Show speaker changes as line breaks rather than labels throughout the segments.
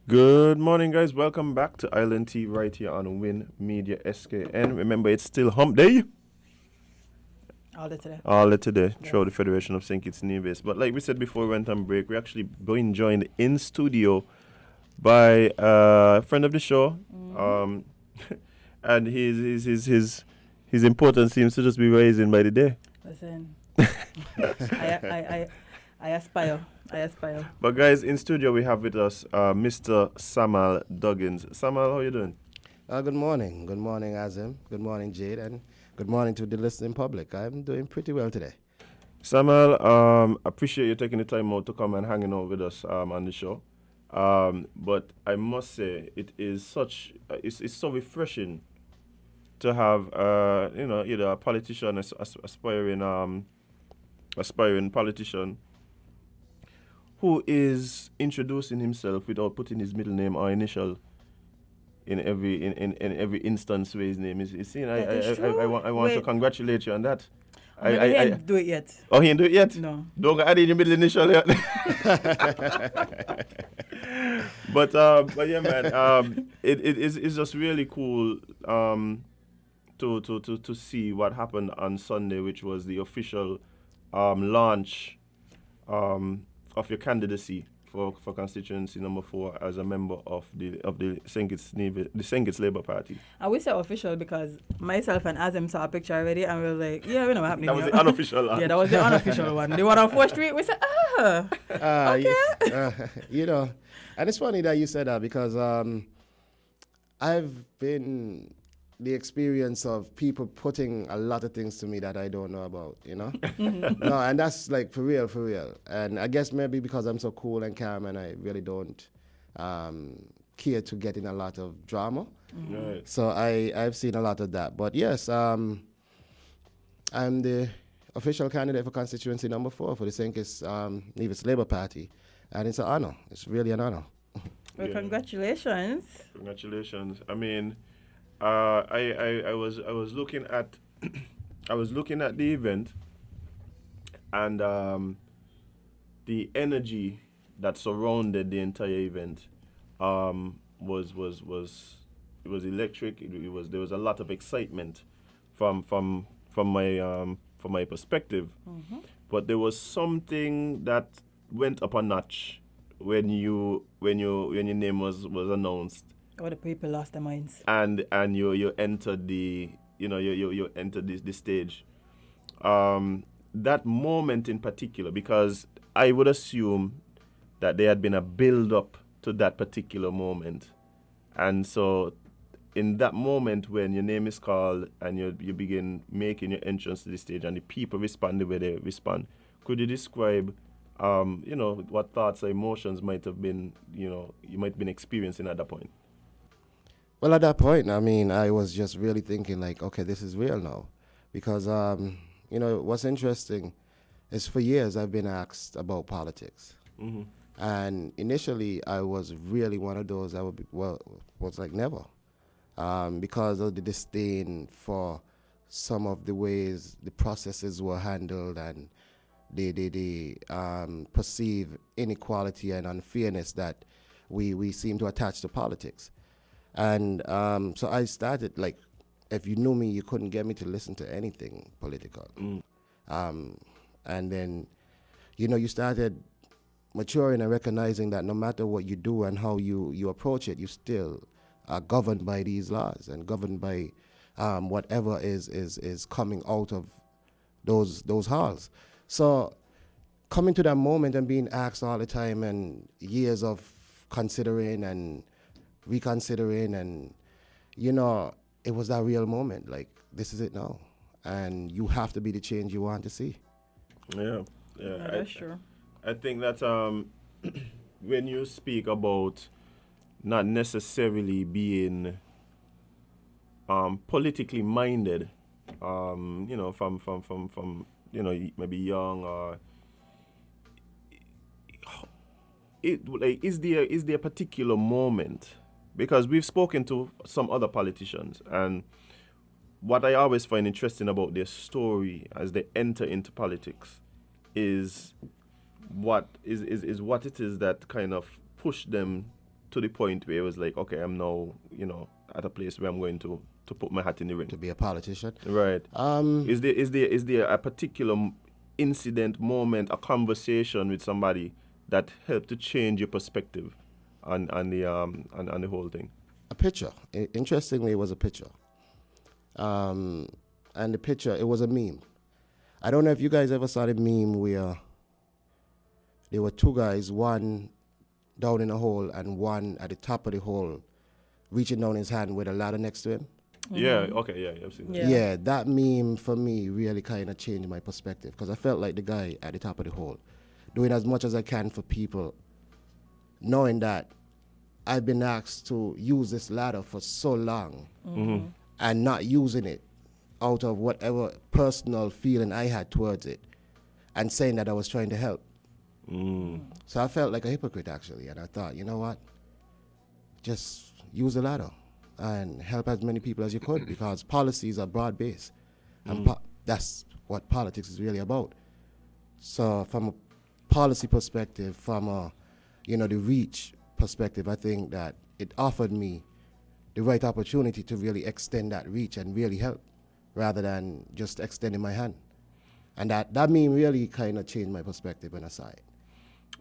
Good morning, guys. Welcome back to Island T right here on Win Media SKN. Remember, it's still hump day.
All day today.
All day today,
Yes.
through the Federation of St. Kitts-Nevis. But like we said before we went on break, we're actually being joined in studio by a friend of the show. Um, and his importance seems to just be rising by the day.
Listen, I aspire. I aspire.
But guys, in studio we have with us Mr. Samal Duggins. Samal, how you doing?
Good morning. Good morning, Azim. Good morning, Jade. And good morning to the listening public. I'm doing pretty well today.
Samuel, appreciate you taking the time out to come and hanging out with us on the show. But I must say, it is it's so refreshing to have either a politician, aspiring politician, who is introducing himself without putting his middle name or initial in every instance where his name is seen. I want to congratulate you on that.
He didn't do it yet.
Oh, he didn't do it yet?
No.
Don't add in your middle initial yet. But yeah, man, it's just really cool to see what happened on Sunday, which was the official launch of your candidacy for constituency number 4 as a member of the St. Kitts Labour Party.
And we say official because myself and Azim saw a picture already and we were like, yeah, we know what happening.
That was
here.
the unofficial launch.
Yeah, that was the unofficial one. The one on 4th Street, we said, okay.
And it's funny that you said that because I've been the experience of people putting a lot of things to me that I don't know about, No, and that's like for real. And I guess maybe because I'm so cool and calm and I really don't care to get in a lot of drama.
Right.
So I've seen a lot of that. But yes, I'm the official candidate for constituency number 4 for the St. Kitts-Nevis Labour Party. And it's an honor. It's really an honor.
Well,
Yeah.
congratulations.
Congratulations. I mean, I was looking at the event, and the energy that surrounded the entire event was electric. There was a lot of excitement from my perspective, but there was something that went up a notch when your name was announced.
All the people lost their minds.
And you entered you entered the stage. That moment in particular, because I would assume that there had been a build up to that particular moment, and so in that moment when your name is called and you begin making your entrance to the stage and the people respond the way they respond, could you describe what thoughts or emotions might have been you might have been experiencing at that point?
Well, at that point, I mean, I was just really thinking like, okay, this is real now. Because, what's interesting is for years I've been asked about politics.
Mm-hmm.
And initially I was really one of those that was like never. Because of the disdain for some of the ways the processes were handled and the perceived inequality and unfairness that we seem to attach to politics. And so I started, like, if you knew me, you couldn't get me to listen to anything political. And then, you started maturing and recognizing that no matter what you do and how you approach it, you still are governed by these laws and governed by whatever is coming out of those halls. So coming to that moment and being asked all the time and years of considering and reconsidering and it was that real moment, like, this is it now and you have to be the change you want to see.
Yeah,
That's true.
I think that when you speak about not necessarily being politically minded, from maybe young, or is there a particular moment? Because we've spoken to some other politicians, and what I always find interesting about their story as they enter into politics is what it is that kind of pushed them to the point where it was like, okay, I'm now, at a place where I'm going to put my hat in the ring.
To be a politician.
Right. Is there a particular incident, moment, a conversation with somebody that helped to change your perspective on the whole thing?
A picture. Interestingly, it was a picture. And the picture, it was a meme. I don't know if you guys ever saw the meme where there were two guys, one down in a hole and one at the top of the hole, reaching down his hand with a ladder next to him.
Yeah, okay, yeah, I've seen that.
Yeah, that meme for me really kind of changed my perspective because I felt like the guy at the top of the hole, doing as much as I can for people, knowing that I've been asked to use this ladder for so long and not using it out of whatever personal feeling I had towards it and saying that I was trying to help. So I felt like a hypocrite, actually, and I thought, you know what, just use the ladder and help as many people as you could because policies are broad-based, and that's what politics is really about. So from a policy perspective, from a, the reach perspective, I think that it offered me the right opportunity to really extend that reach and really help rather than just extending my hand. And that meme really kind of changed my perspective when I saw it.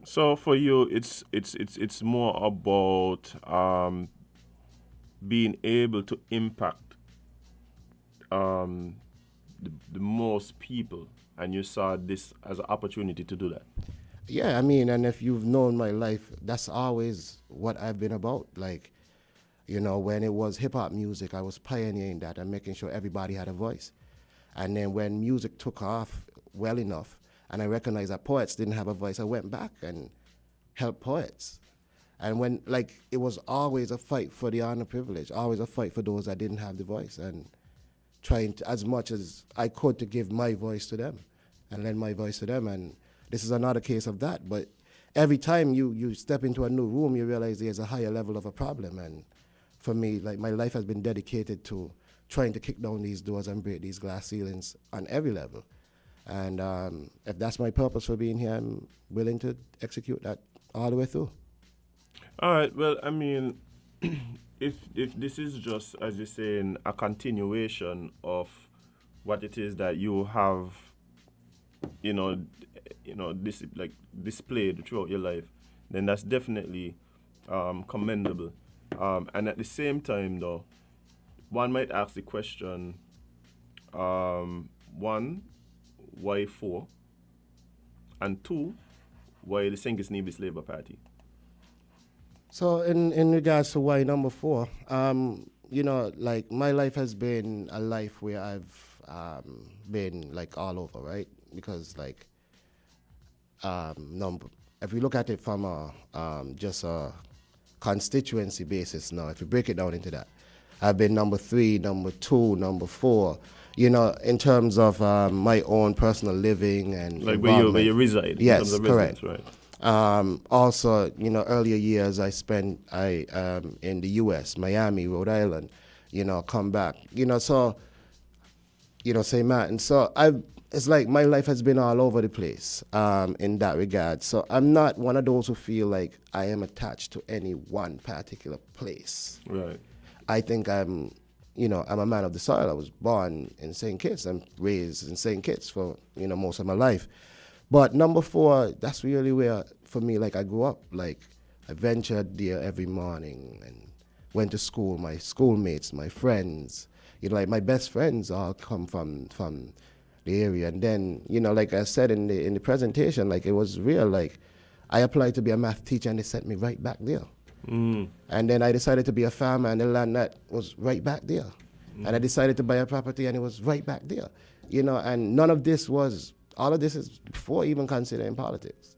So for you, it's more about being able to impact the most people, and you saw this as an opportunity to do that.
Yeah, I mean, and if you've known my life, that's always what I've been about. Like, when it was hip-hop music, I was pioneering that and making sure everybody had a voice. And then when music took off well enough, and I recognized that poets didn't have a voice, I went back and helped poets. And when, it was always a fight for the underprivileged, always a fight for those that didn't have the voice, and trying to, as much as I could, to give my voice to them and lend my voice to them. And this is another case of that. But every time you step into a new room, you realize there's a higher level of a problem. And for me, my life has been dedicated to trying to kick down these doors and break these glass ceilings on every level. And if that's my purpose for being here, I'm willing to execute that all the way through.
All right. Well, I mean, if this is just, as you're saying, a continuation of what it is that you have, displayed throughout your life, then that's definitely commendable. And at the same time, though, one might ask the question: one, why 4? And 2, why the Kitts-Nevis Labour Party?
So in regards to why number 4, my life has been a life where I've been all over, right? Because if we look at it from just a constituency basis now, if we break it down into that, I've been number 3, number 2, number 4. In terms of my own personal living and
where you reside.
Yes,
in terms of
correct.
Residence, right.
Also, earlier years I spent in the U.S., Miami, Rhode Island. Come back. So, St. Martin. So it's like my life has been all over the place in that regard. So I'm not one of those who feel like I am attached to any one particular place.
Right.
I think I'm a man of the soil. I was born in St. Kitts. I'm raised in St. Kitts for, most of my life. But number 4, that's really where, for me, I grew up. I ventured there every morning and went to school. My schoolmates, my friends, my best friends all come from the area. And then, like I said in the presentation, it was real. I applied to be a math teacher and they sent me right back there. And then I decided to be a farmer and the land that was right back there. And I decided to buy a property and it was right back there. And none of this was, all of this is before even considering politics.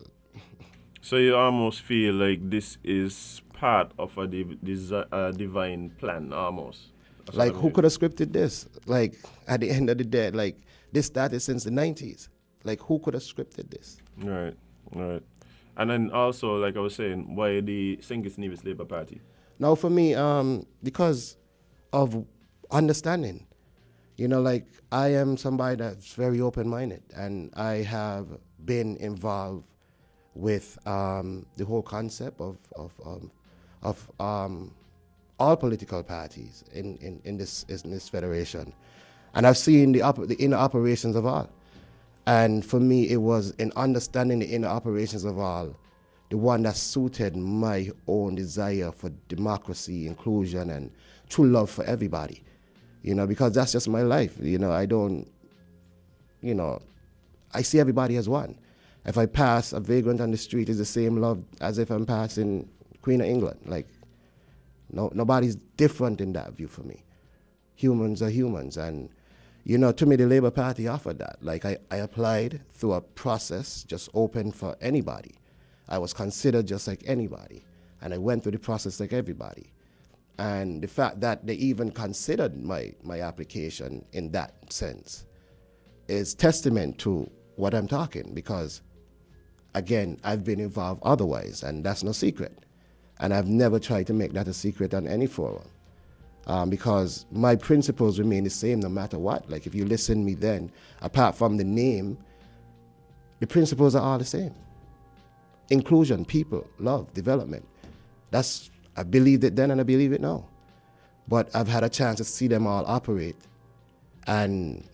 So you almost feel like this is part of a divine plan, almost.
Who could have scripted this? At the end of the day, this started since the 90s. Who could have scripted this?
Right. And then also, like I was saying, why the Kitts-Nevis Labour Party?
Now, for me, because of understanding. I am somebody that's very open-minded, and I have been involved with the whole concept of of all political parties in this federation. And I've seen the inner operations of all. And for me, it was in understanding the inner operations of all, the one that suited my own desire for democracy, inclusion, and true love for everybody. Because that's just my life. I don't, I see everybody as one. If I pass a vagrant on the street, it's the same love as if I'm passing Queen of England. Like, nobody's different in that view for me. Humans are humans. And, to me, the Labour Party offered that. Like, I applied through a process just open for anybody. I was considered just like anybody. And I went through the process like everybody. And the fact that they even considered my application in that sense is testament to what I'm talking, because, again, I've been involved otherwise, and that's no secret. And I've never tried to make that a secret on any forum, because my principles remain the same no matter what. Like, if you listen to me then, apart from the name, the principles are all the same. Inclusion, people, love, development. I believed it then and I believe it now. But I've had a chance to see them all operate, and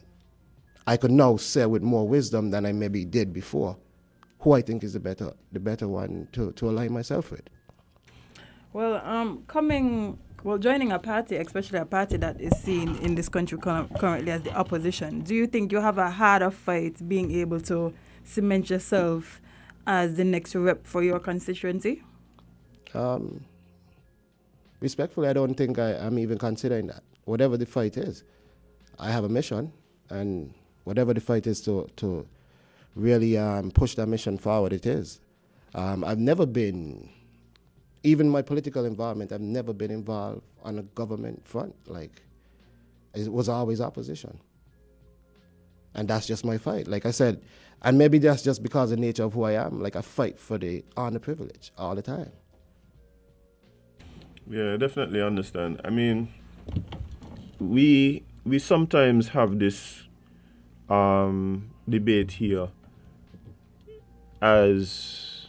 I could now say with more wisdom than I maybe did before who I think is the better one to align myself with.
Well, joining a party, especially a party that is seen in this country currently as the opposition, do you think you have a harder fight being able to cement yourself as the next rep for your constituency?
Respectfully, I don't think I'm even considering that. Whatever the fight is, I have a mission, and whatever the fight is to really push that mission forward, it is. I've never been, even my political involvement, I've never been involved on a government front. Like, it was always opposition. And that's just my fight. Like I said, and maybe that's just because of the nature of who I am. Like, I fight for the honor privilege all the time.
Yeah, I definitely understand. I mean, we sometimes have this debate here as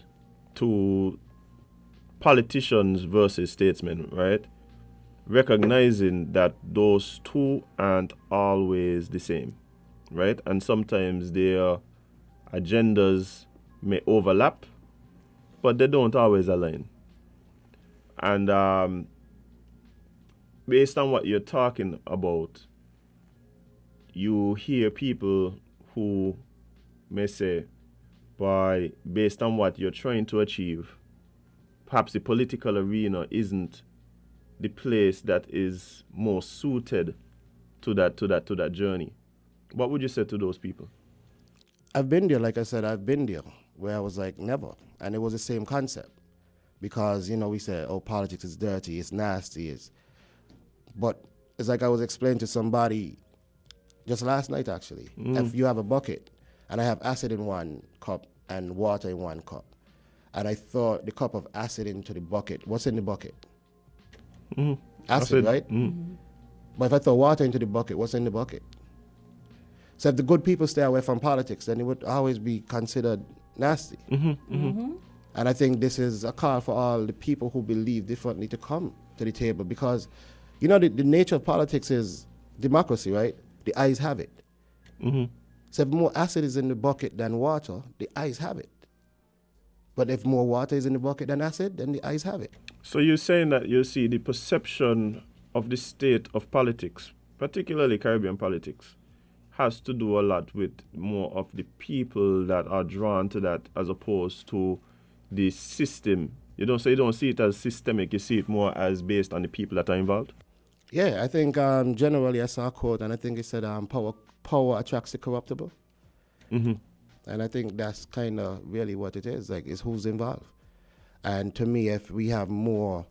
to politicians versus statesmen, right? Recognizing that those two aren't always the same, right? And sometimes their agendas may overlap, but they don't always align. And based on what you're talking about, you hear people who may say, based on what you're trying to achieve, perhaps the political arena isn't the place that is more suited to that journey. What would you say to those people?
I've been there, like I said, I've been there where I was like, never. And it was the same concept. Because, we say, politics is dirty, it's nasty. But it's like I was explaining to somebody just last night, actually. If you have a bucket, and I have acid in one cup and water in one cup, and I throw the cup of acid into the bucket, what's in the bucket? Acid, right? But if I throw water into the bucket, what's in the bucket? So if the good people stay away from politics, then it would always be considered nasty. And I think this is a call for all the people who believe differently to come to the table, because, the nature of politics is democracy, right? The ayes have it. So if more acid is in the bucket than water, the ayes have it. But if more water is in the bucket than acid, then the ayes have it.
So you're saying that you see the perception of the state of politics, particularly Caribbean politics, has to do a lot with more of the people that are drawn to that as opposed to the system. You don't see it as systemic, you see it more as based on the people that are involved?
Yeah, I think generally I saw a quote, and I think it said power attracts the corruptible. And I think that's kind of really what it is, like, it's who's involved. And to me, if we have more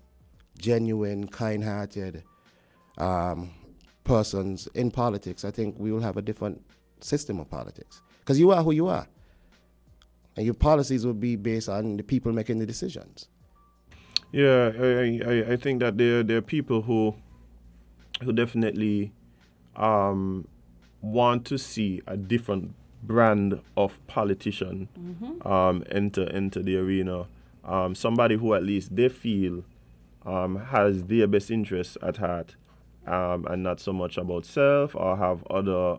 genuine, kind-hearted persons in politics, I think we will have a different system of politics. Because you are who you are. And your policies will be based on the people making the decisions.
Yeah, I think that there are people who definitely want to see a different brand of politician enter the arena. Somebody who at least they feel has their best interests at heart, and not so much about self or have other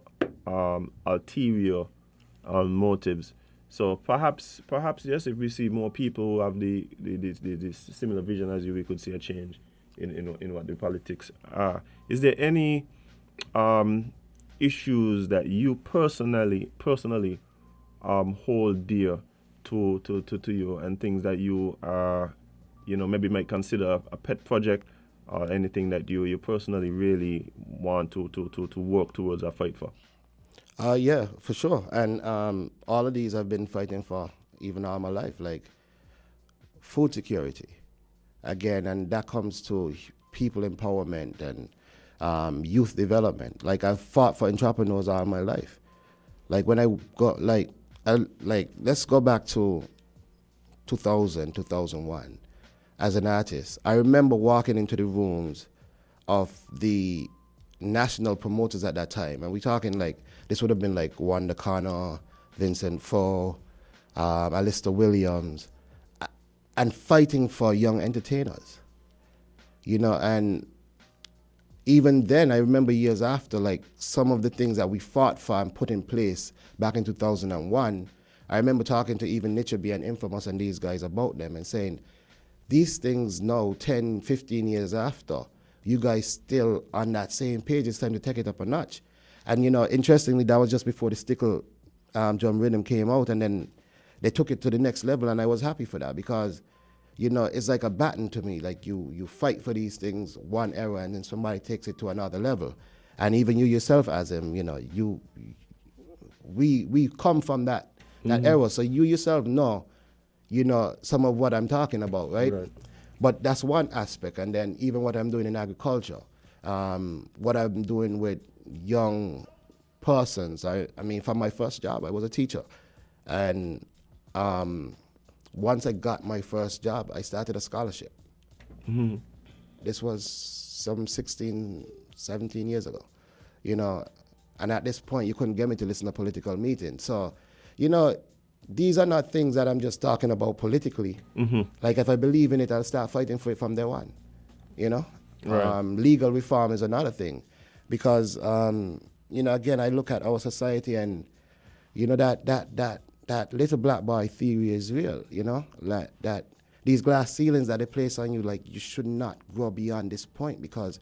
ulterior motives. So perhaps yes, if we see more people who have the similar vision as you, we could see a change in what the politics are. Is there any issues that you personally hold dear to you, and things that you are, maybe might consider a pet project, or anything that you personally really want to work towards or fight for?
Yeah, for sure. And all of these I've been fighting for even all my life, like food security. Again, and that comes to people empowerment and youth development. Like I've fought for entrepreneurs all my life. Like when I got let's go back to 2000, 2001. As an artist, I remember walking into the rooms of the national promoters at that time, and we're talking like this would have been like Wanda Connor, Vincent Foe, Alistair Williams, and fighting for young entertainers, and even then I remember years after, like some of the things that we fought for and put in place back in 2001, I remember talking to even Nichabi and Infamous and these guys about them and saying, these things now, 10, 15 years after, you guys still on that same page. It's time to take it up a notch. And, interestingly, that was just before the Stickle drum rhythm came out, and then they took it to the next level, and I was happy for that because, it's like a baton to me. Like you fight for these things one era, and then somebody takes it to another level. And even you yourself, Azim, we come from that era, so you yourself know, some of what I'm talking about, right? But that's one aspect. And then even what I'm doing in agriculture, what I'm doing with young persons. I mean, from my first job, I was a teacher. And once I got my first job, I started a scholarship.
Mm-hmm.
This was some 16, 17 years ago, and at this point, you couldn't get me to listen to political meetings. So, these are not things that I'm just talking about politically.
Mm-hmm.
Like if I believe in it, I'll start fighting for it from day one.
Right.
Legal reform is another thing, because again, I look at our society and that little black boy theory is real. Like that these glass ceilings that they place on you, like you should not grow beyond this point because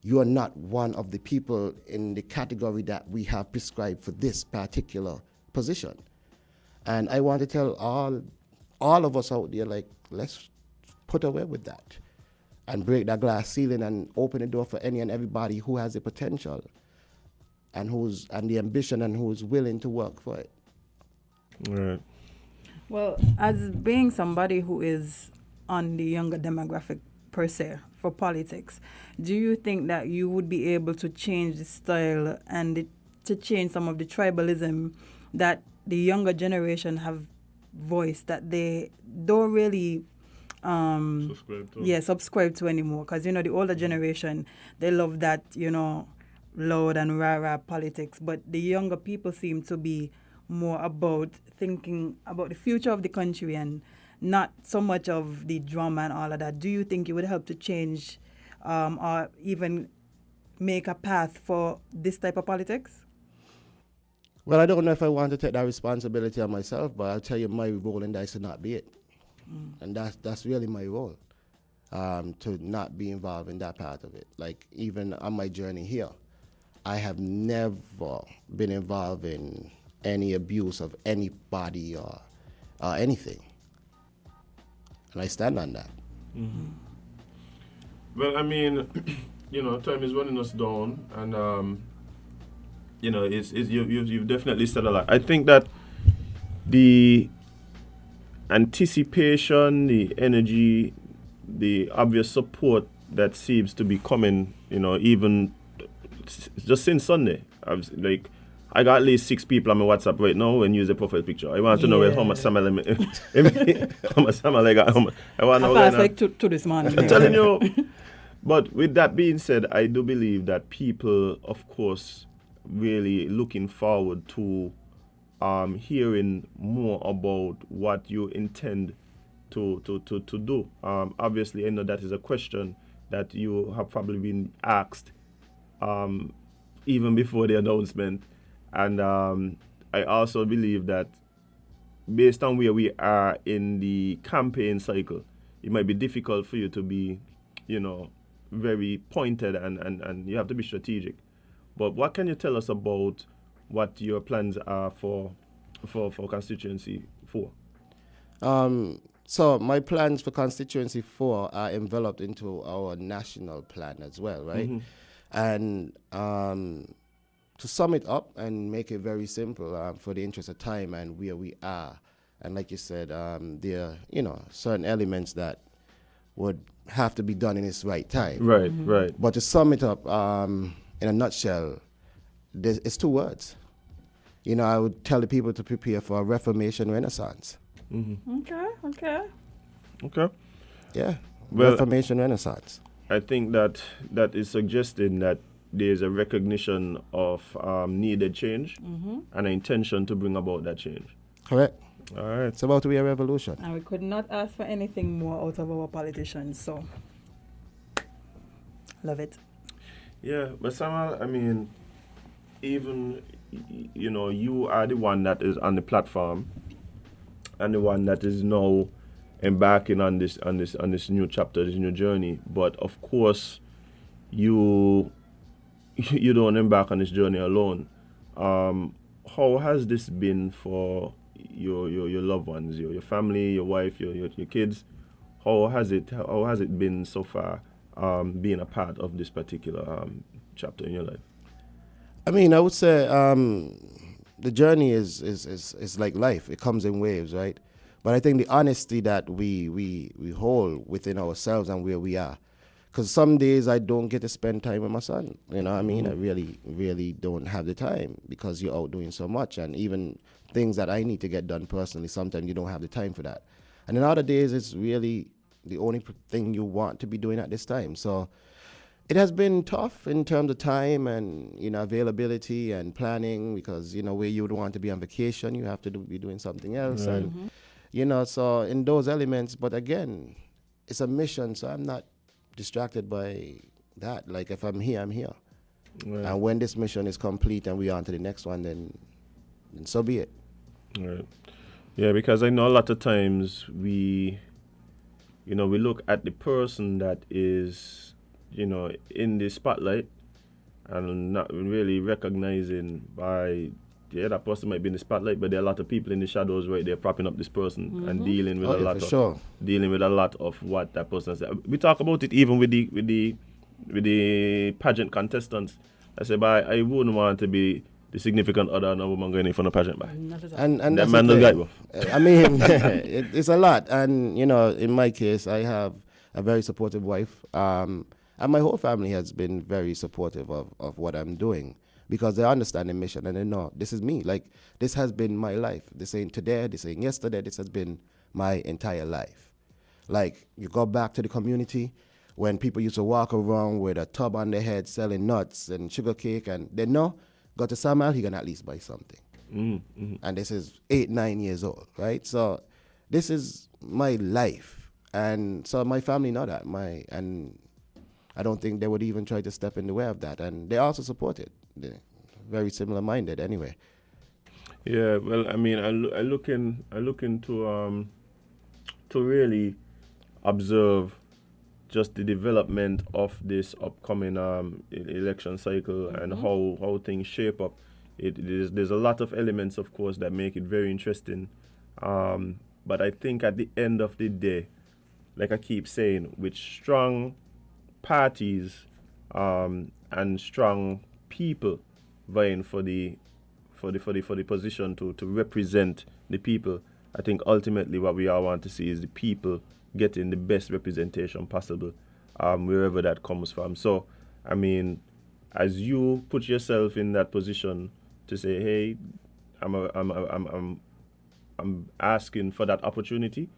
you are not one of the people in the category that we have prescribed for this particular position. And I want to tell all of us out there, like, let's put away with that and break that glass ceiling and open the door for any and everybody who has the potential and the ambition and who's willing to work for it.
Right.
Well, as being somebody who is on the younger demographic per se for politics, do you think that you would be able to change the style and to change some of the tribalism that the younger generation have voiced that they don't really subscribe to anymore? Because, the older generation, they love that, loud and rah-rah politics. But the younger people seem to be more about thinking about the future of the country and not so much of the drama and all of that. Do you think it would help to change or even make a path for this type of politics?
Well, I don't know if I want to take that responsibility on myself, but I'll tell you my role in that is to not be it. And that's really my role, to not be involved in that part of it. Like even on my journey here, I have never been involved in any abuse of anybody or anything. And I stand on that.
Mm-hmm. Well, I mean, time is running us down, and you've definitely said a lot. I think that the anticipation, the energy, the obvious support that seems to be coming, even just since Sunday. I got at least 6 people on my WhatsApp right now and use a profile picture. I want to know how much Samal I got. I want to know.
I passed to this morning.
I'm telling you. But with that being said, I do believe that people, of course, really looking forward to hearing more about what you intend to do. Obviously, I know that is a question that you have probably been asked even before the announcement, and I also believe that based on where we are in the campaign cycle, it might be difficult for you to be, very pointed, and you have to be strategic. But what can you tell us about what your plans are for constituency 4?
So my plans for constituency 4 are enveloped into our national plan as well, right?
Mm-hmm.
And to sum it up and make it very simple, for the interest of time and where we are, and like you said, there are certain elements that would have to be done in its right time.
Right, right.
But to sum it up, in a nutshell, it's 2 words. I would tell the people to prepare for a Reformation Renaissance.
Mm-hmm.
Okay.
Yeah,
Well,
Reformation Renaissance.
I think that is suggesting that there's a recognition of needed change and an intention to bring about that change.
Correct.
All right.
It's about to be a revolution.
And we could not ask for anything more out of our politicians, so love it.
Yeah, but Samal, I mean, even you are the one that is on the platform, and the one that is now embarking on this new chapter, this new journey. But of course, you don't embark on this journey alone. How has this been for your loved ones, your family, your wife, your kids? How has it been so far, being a part of this particular chapter in your life?
I mean, I would say the journey is like life. It comes in waves, right? But I think the honesty that we hold within ourselves and where we are. Because some days I don't get to spend time with my son. You know what I mean? I really, really don't have the time because you're out doing so much. And even things that I need to get done personally, sometimes you don't have the time for that. And then other days, it's really the only thing you want to be doing at this time. So it has been tough in terms of time and, availability and planning because, where you would want to be on vacation, you have to be doing something else. Right. And, so in those elements, but again, it's a mission, so I'm not distracted by that. Like if I'm here, I'm here. Right. And when this mission is complete and we are on to the next one, then so be it.
Right. Yeah, because I know a lot of times we look at the person that is, in the spotlight and not really recognizing that person might be in the spotlight, but there are a lot of people in the shadows right there propping up this person and dealing with dealing with a lot of what that person said. We talk about it even with the pageant contestants. I say, but I wouldn't want to be the significant other and a woman going in front of pageant.
And
that man no guy.
I mean, it's a lot. And, in my case, I have a very supportive wife. And my whole family has been very supportive of what I'm doing because they understand the mission and they know this is me. Like, this has been my life. This ain't today, this ain't yesterday. This has been my entire life. Like, you go back to the community when people used to walk around with a tub on their head selling nuts and sugar cake, and they know, go to Samal, he can at least buy something. Mm-hmm. And this is 8-9 years old, right? So this is my life. And so my family know that. And I don't think they would even try to step in the way of that. And they also support it. They're very similar minded anyway.
Yeah, well, I mean, I look into to really observe just the development of this upcoming election cycle and how things shape up. There's a lot of elements, of course, that make it very interesting. But I think at the end of the day, like I keep saying, with strong parties and strong people vying for the position to represent the people, I think ultimately what we all want to see is the people getting the best representation possible, wherever that comes from. So, I mean, as you put yourself in that position to say, "Hey, I'm asking for that opportunity,"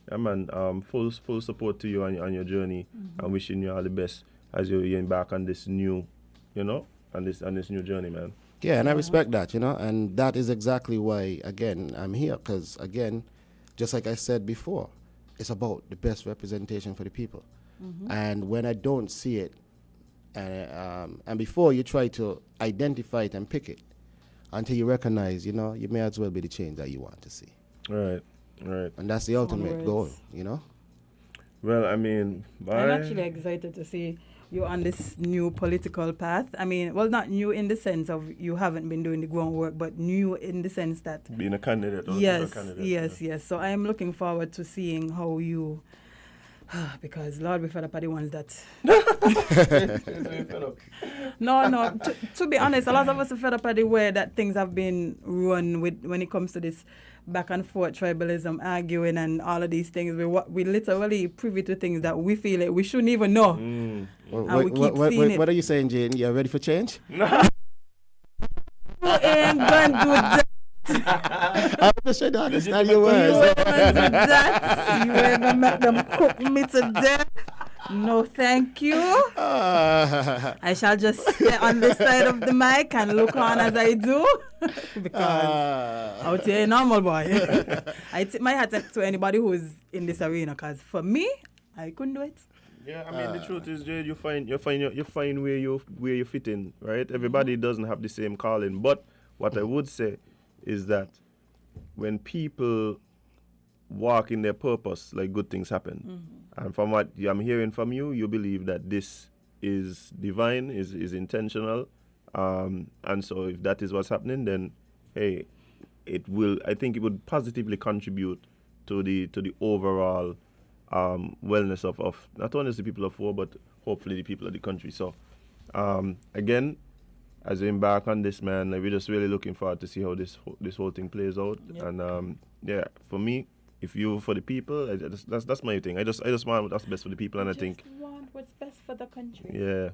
full support to you on your journey, and wishing you all the best as you embark on this new, on this new journey, man.
Yeah, and I respect that, and that is exactly why, again, I'm here, because, again, just like I said before, it's about the best representation for the people. And when I don't see it, and before you try to identify it and pick it, until you recognize, you know, you may as well be the change that you want to see.
Right.
And that's the ultimate goal, you know?
Well, I mean,
I'm actually excited to see you on this new political path. I mean, well, not new in the sense of you haven't been doing the groundwork, but new in the sense that...
Being a candidate. Or
yes,
a candidate,
yes. So I am looking forward to seeing how you... because Lord, we're fed up are the ones that... No. To be honest, a lot of us are fed up at the way that things have been run with when it comes to this back and forth tribalism, arguing and all of these things. We literally privy to things that we feel like we shouldn't even know. We keep seeing it.
What are you saying, Jane? You ready for change?
You ain't going to do that.
I'm just trying to understand your words.
You ain't going to do that. You ain't going to make them cook me to death. No, thank you. I shall just stay on this side of the mic and look on as I do. Because out here, normal boy. I tip my hat to anybody who is in this arena. Because for me, I couldn't do it.
Yeah, I mean the truth is, Jade, you find where you fit in, right? Everybody doesn't have the same calling, but what I would say is that when people walk in their purpose, like good things happen. And from what I'm hearing from you, you believe that this is divine, is intentional, and so if that is what's happening, then hey, I think it would positively contribute to the overall wellness of not only the people of War, but hopefully the people of the country. So again, as we embark on this, man, like, we're just really looking forward to see how this whole thing plays out. Yep. And yeah, for me, if you for the people, that's my thing. I just want what's best for the people, and I think
want what's best for the country.
Yeah.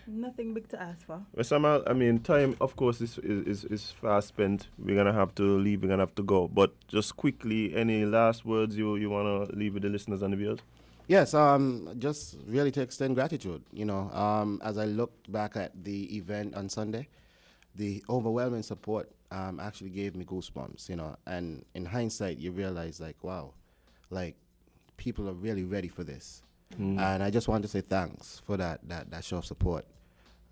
Nothing big to ask for.
Well, Samal, I mean, time, of course, is fast spent. We're gonna have to leave. We're gonna have to go. But just quickly, any last words you wanna leave with the listeners and the viewers?
Yes, just really to extend gratitude. You know, as I looked back at the event on Sunday, the overwhelming support actually gave me goosebumps. You know, and in hindsight, you realize, like, wow, like, people are really ready for this. And I just want to say thanks for that show of support,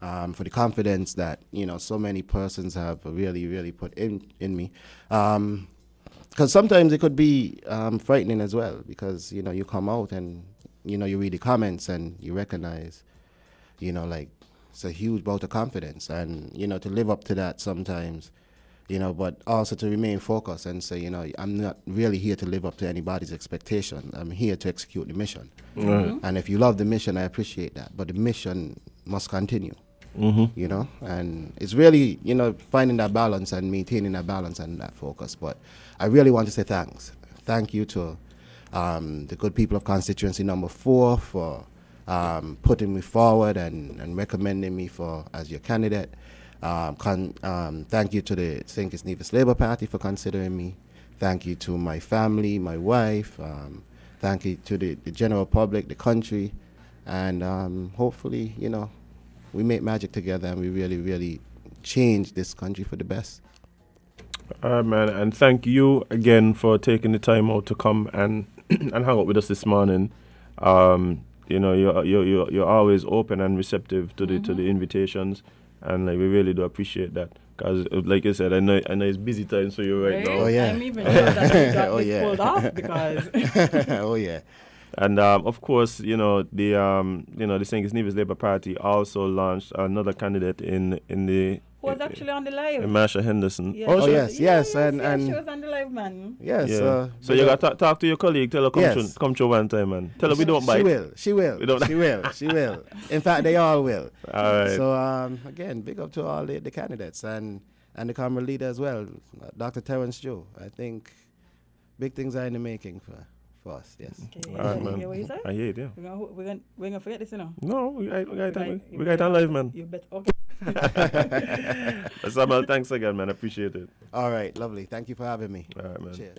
for the confidence that, you know, so many persons have really put in me. Because sometimes it could be frightening as well, because, you know, you come out and, you know, you read the comments and you recognize, you know, like, it's a huge bout of confidence. And, you know, to live up to that sometimes, you know, but also to remain focused and say, you know, I'm not really here to live up to anybody's expectation. I'm here to execute the mission. And if you love the mission, I appreciate that. But the mission must continue. You know, and it's really, you know, finding that balance and maintaining that balance and that focus. But I really want to say thanks. Thank you to the good people of constituency number 4 for putting me forward and recommending me as your candidate. Thank you to the Kitts-Nevis Labour Party for considering me. Thank you to my family, my wife. Thank you to the general public, the country. And hopefully, you know, we make magic together and we really change this country for the best.
All right, man. And thank you again for taking the time out to come and hang out with us this morning. You know, you're always open and receptive to the invitations, and like, we really do appreciate that. Because, like you said, I know it's busy time for you right now.
Oh yeah.
I'm even sure that you got this pulled off because.
Oh yeah.
And of course, you know, the Kitts-Nevis Labour Party also launched another candidate in the.
Who was actually on the live?
Marsha Henderson.
Yes.
Oh yes, and
she was on the live, man.
Yes.
Yeah. So you got to talk to your colleague. Tell her come through one time, man. Tell her we don't bite.
She will. She will. In fact, they all will.
All right.
So again, big up to all the candidates and the Cameroon leader as well, Dr. Terence Joe. I think big things are in the making for us, yes.
Okay,
all right, man.
What you said?
I hear it, yeah.
We're gonna forget this, you know?
No, we got it on live, man.
You bet. Okay.
Samal, thanks again, man. I appreciate it.
All right, lovely. Thank you for having me.
All right, man.
Cheers.